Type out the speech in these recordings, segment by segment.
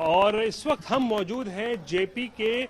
और इस वक्त हम मौजूद हैं जेपी के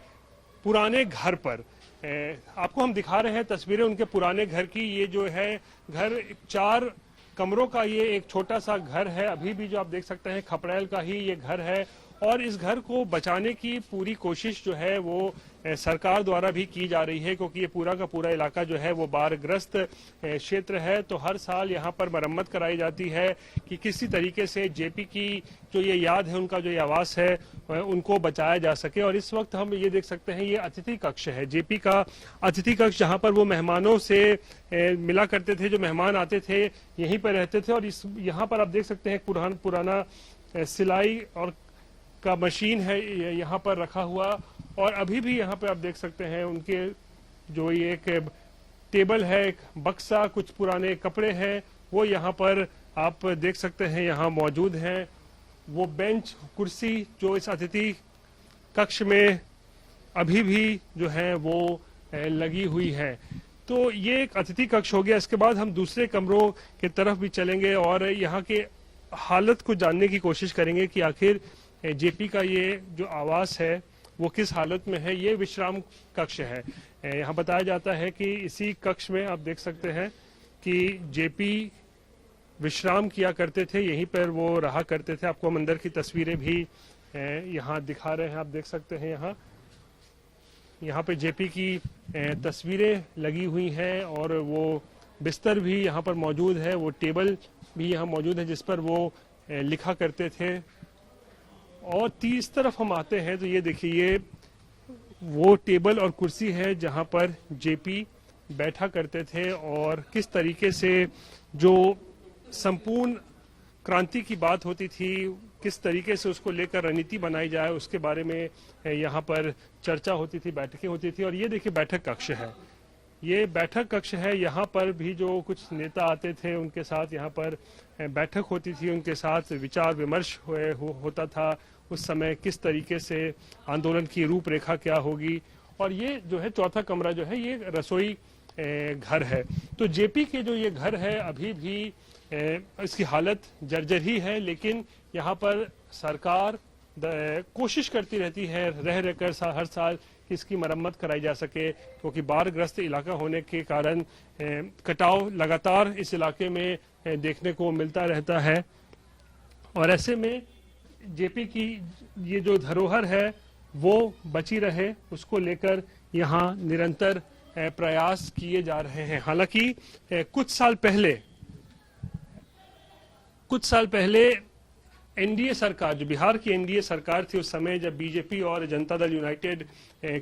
पुराने घर पर। आपको हम दिखा रहे हैं तस्वीरें उनके पुराने घर की। ये जो है घर 4 कमरों का ये एक छोटा सा घर है। अभी भी जो आप देख सकते हैं खपड़ैल का ही ये घर है और इस घर को बचाने की पूरी कोशिश जो है वो सरकार द्वारा भी की जा रही है, क्योंकि ये पूरा का पूरा इलाका जो है वो बाढ़ग्रस्त क्षेत्र है। तो हर साल यहाँ पर मरम्मत कराई जाती है कि किसी तरीके से जेपी की जो ये याद है, उनका जो ये आवास है, उनको बचाया जा सके। और इस वक्त हम ये देख सकते हैं ये अतिथि कक्ष है, जेपी का अतिथि कक्ष, जहाँ पर वो मेहमानों से मिला करते थे। जो मेहमान आते थे यहीं पर रहते थे। और इस यहाँ पर आप देख सकते हैं पुराना सिलाई और का मशीन है यहाँ पर रखा हुआ। और अभी भी यहाँ पे आप देख सकते हैं उनके जो ये एक टेबल है, एक बक्सा, कुछ पुराने कपड़े हैं, वो यहाँ पर आप देख सकते हैं यहाँ मौजूद हैं। वो बेंच कुर्सी जो इस अतिथि कक्ष में अभी भी जो है वो लगी हुई है। तो ये एक अतिथि कक्ष हो गया। इसके बाद हम दूसरे कमरों की तरफ भी चलेंगे और यहाँ के हालत को जानने की कोशिश करेंगे कि आखिर जेपी का ये जो आवास है वो किस हालत में है। ये विश्राम कक्ष है। यहाँ बताया जाता है कि इसी कक्ष में आप देख सकते हैं कि जेपी विश्राम किया करते थे, यहीं पर वो रहा करते थे। आपको हम अंदर की तस्वीरें भी यहाँ दिखा रहे हैं, आप देख सकते हैं। यहाँ पे जेपी की तस्वीरें लगी हुई हैं और वो बिस्तर भी यहाँ पर मौजूद है, वो टेबल भी यहाँ मौजूद है जिस पर वो लिखा करते थे। और इस तरफ हम आते हैं तो ये देखिए ये वो टेबल और कुर्सी है जहां पर जेपी बैठा करते थे और किस तरीके से जो संपूर्ण क्रांति की बात होती थी, किस तरीके से उसको लेकर रणनीति बनाई जाए, उसके बारे में यहाँ पर चर्चा होती थी, बैठकें होती थी। और ये देखिए बैठक कक्ष है, ये बैठक कक्ष है। यहाँ पर भी जो कुछ नेता आते थे उनके साथ यहाँ पर बैठक होती थी, उनके साथ विचार विमर्श होता था। उस समय किस तरीके से आंदोलन की रूपरेखा क्या होगी। और ये जो है चौथा कमरा जो है ये रसोई घर है। तो जेपी के जो ये घर है अभी भी इसकी हालत जर्जर ही है, लेकिन यहाँ पर सरकार कोशिश करती रहती है रह रहकर हर साल कि इसकी मरम्मत कराई जा सके, क्योंकि बाढ़ग्रस्त इलाका होने के कारण कटाव लगातार इस इलाके में देखने को मिलता रहता है। और ऐसे में जेपी की ये जो धरोहर है वो बची रहे, उसको लेकर यहाँ निरंतर प्रयास किए जा रहे हैं। हालांकि कुछ साल पहले एनडीए सरकार, जो बिहार की एनडीए सरकार थी, उस समय जब बीजेपी और जनता दल यूनाइटेड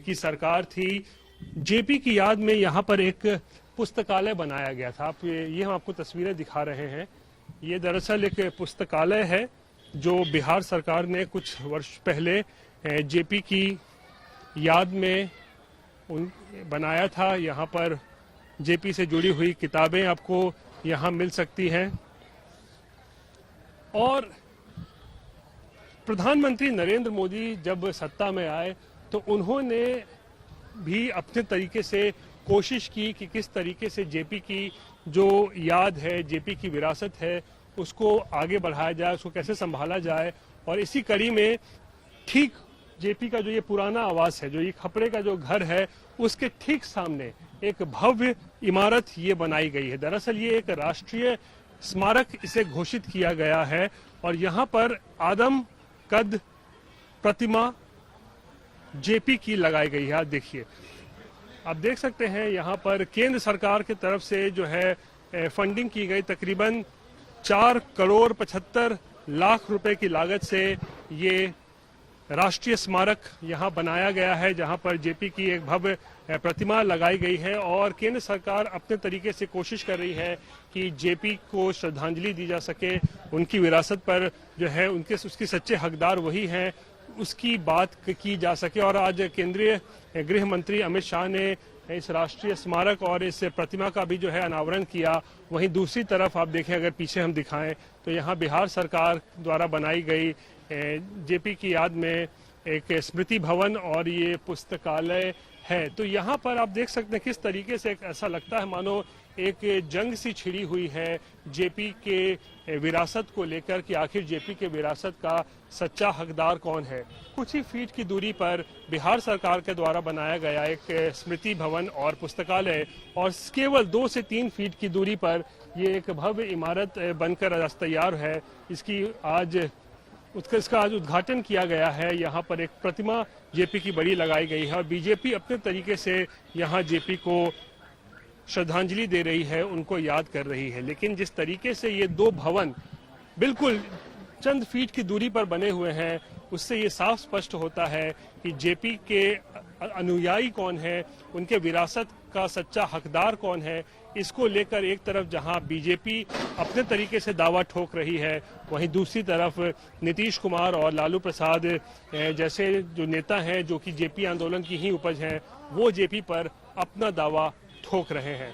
की सरकार थी, जेपी की याद में यहाँ पर एक पुस्तकालय बनाया गया था। आप ये हम आपको तस्वीरें दिखा रहे हैं। ये दरअसल एक पुस्तकालय है जो बिहार सरकार ने कुछ वर्ष पहले जेपी की याद में बनाया था। यहाँ पर जेपी से जुड़ी हुई किताबें आपको यहाँ मिल सकती हैं। और प्रधानमंत्री नरेंद्र मोदी जब सत्ता में आए तो उन्होंने भी अपने तरीके से कोशिश की कि किस तरीके से जेपी की जो याद है, जेपी की विरासत है, उसको आगे बढ़ाया जाए, उसको कैसे संभाला जाए। और इसी कड़ी में ठीक जेपी का जो ये पुराना आवास है, जो ये खपड़े का जो घर है, उसके ठीक सामने एक भव्य इमारत ये बनाई गई है। दरअसल ये एक राष्ट्रीय स्मारक इसे घोषित किया गया है और यहाँ पर आदम कद प्रतिमा जेपी की लगाई गई है। देखिए, आप देख सकते हैं यहाँ पर केंद्र सरकार की तरफ से जो है फंडिंग की गई, तकरीबन 4,75,00,000 रुपए की लागत से ये राष्ट्रीय स्मारक यहाँ बनाया गया है, जहाँ पर जेपी की एक भव्य प्रतिमा लगाई गई है। और केंद्र सरकार अपने तरीके से कोशिश कर रही है कि जेपी को श्रद्धांजलि दी जा सके, उनकी विरासत पर जो है उसकी सच्चे हकदार वही हैं, उसकी बात की जा सके। और आज केंद्रीय गृह मंत्री अमित शाह ने इस राष्ट्रीय स्मारक और इस प्रतिमा का भी जो है अनावरण किया। वहीं दूसरी तरफ आप देखें, अगर पीछे हम दिखाएं तो यहाँ बिहार सरकार द्वारा बनाई गई जेपी की याद में एक स्मृति भवन और ये पुस्तकालय है। तो यहाँ पर आप देख सकते हैं किस तरीके से ऐसा लगता है मानो एक जंग सी छिड़ी हुई है जेपी के विरासत को लेकर कि आखिर जेपी के विरासत का सच्चा हकदार कौन है। कुछ ही फीट की दूरी पर बिहार सरकार के द्वारा बनाया गया एक स्मृति भवन और पुस्तकालय और केवल 2 से 3 फीट की दूरी पर ये एक भव्य इमारत बनकर आज तैयार है। इसका आज उद्घाटन किया गया है। यहाँ पर एक प्रतिमा जेपी की बड़ी लगाई गई है और बीजेपी अपने तरीके से यहाँ जेपी को श्रद्धांजलि दे रही है, उनको याद कर रही है। लेकिन जिस तरीके से ये 2 भवन बिल्कुल चंद फीट की दूरी पर बने हुए हैं, उससे ये साफ स्पष्ट होता है कि जेपी के अनुयायी कौन है, उनके विरासत का सच्चा हकदार कौन है। इसको लेकर एक तरफ जहां बीजेपी अपने तरीके से दावा ठोक रही है, वहीं दूसरी तरफ नीतीश कुमार और लालू प्रसाद जैसे जो नेता हैं जो कि जेपी आंदोलन की ही उपज हैं, वो जेपी पर अपना दावा ठोक रहे हैं।